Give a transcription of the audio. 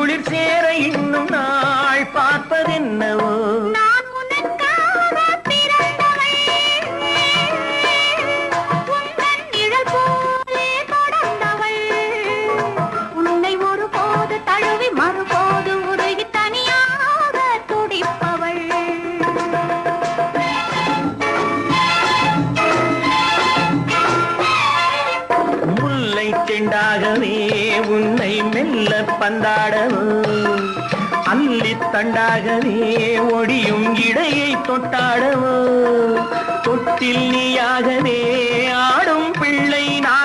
குளிர் சேர இன்னும் நாள் பார்ப்பதென்னவோ நான் உனக்காக பிறந்தவள் உந்தன் நிழல் போலே தொடர்ந்தவள் உன்னை ஒருபோது தழுவி மறுபோது உருகி தனியாக துடிப்பவள் முல்லை செண்டாகவே உன்னை மெல்ல பந்தாடவோ அல்லி தண்டாகவே ஒடியும் இடையை தொட்டாடவோ தொட்டில் நீயாகவே ஆடும் பிள்ளை நான்